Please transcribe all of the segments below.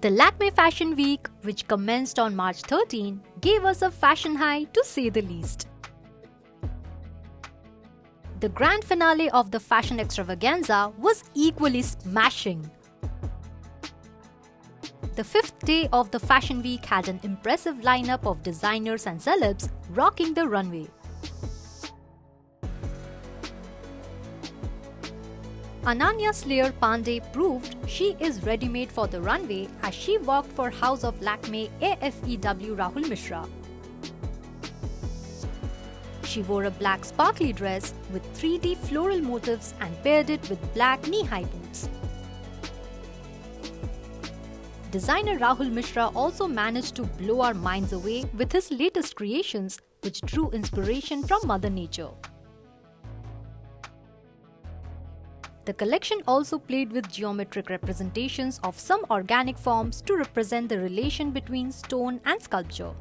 The Lakmē Fashion Week, which commenced on March 13, gave us a fashion high to say the least. The grand finale of the fashion extravaganza was equally smashing. The fifth day of the Fashion Week had an impressive lineup of designers and celebs rocking the runway. Ananya Panday proved she is ready-made for the runway as she walked for House of Lakmē AFEW Rahul Mishra. She wore a black sparkly dress with 3D floral motifs and paired it with black knee-high boots. Designer Rahul Mishra also managed to blow our minds away with his latest creations, which drew inspiration from Mother Nature. The collection also played with geometric representations of some organic forms to represent the relation between stone and sculpture.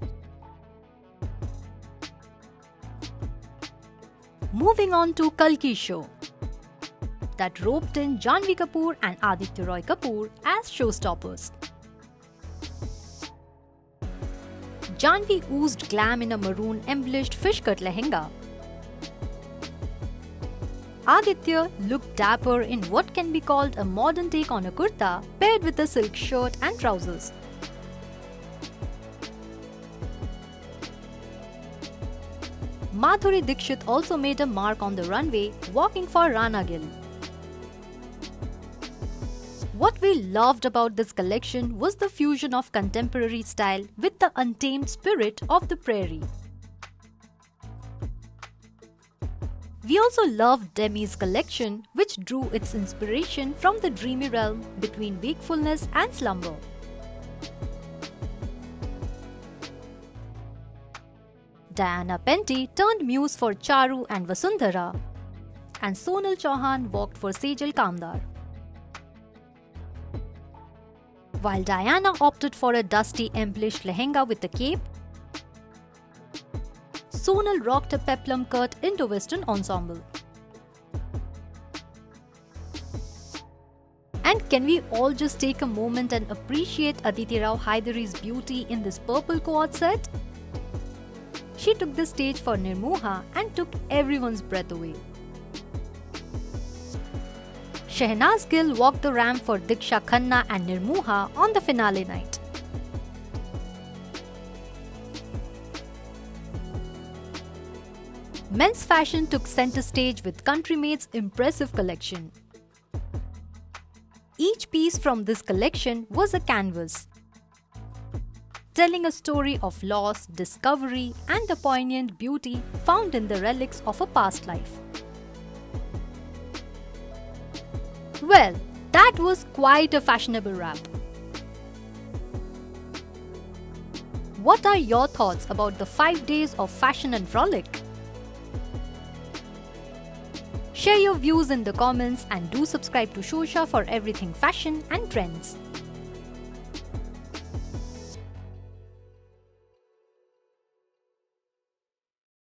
Moving on to Kalki's show, that roped in Janhvi Kapoor and Aditya Roy Kapur as showstoppers. Janhvi oozed glam in a maroon embellished fish-cut lehenga. Aditya looked dapper in what can be called a modern take on a kurta paired with a silk shirt and trousers. Madhuri Dixit also made a mark on the runway, walking for Ananya Gill. What we loved about this collection was the fusion of contemporary style with the untamed spirit of the prairie. We also loved Demi's collection, which drew its inspiration from the dreamy realm between wakefulness and slumber. Diana Penty turned muse for Charu and Vasundhara, and Sonal Chauhan walked for Sejal Kamdar. While Diana opted for a dusty embellished lehenga with a cape, Sonal rocked a peplum cut Indo-Western ensemble. And can we all just take a moment and appreciate Aditi Roy Hydari's beauty in this purple quad set? She took the stage for Nirmoha and took everyone's breath away. Shehnaaz Gill walked the ramp for Diksha Khanna and Nirmoha on the finale night. Men's fashion took center stage with Countrymade's impressive collection. Each piece from this collection was a canvas, telling a story of loss, discovery, and the poignant beauty found in the relics of a past life. Well, that was quite a fashionable wrap. What are your thoughts about the 5 days of fashion and frolic? Share your views in the comments and do subscribe to Shosha for everything fashion and trends.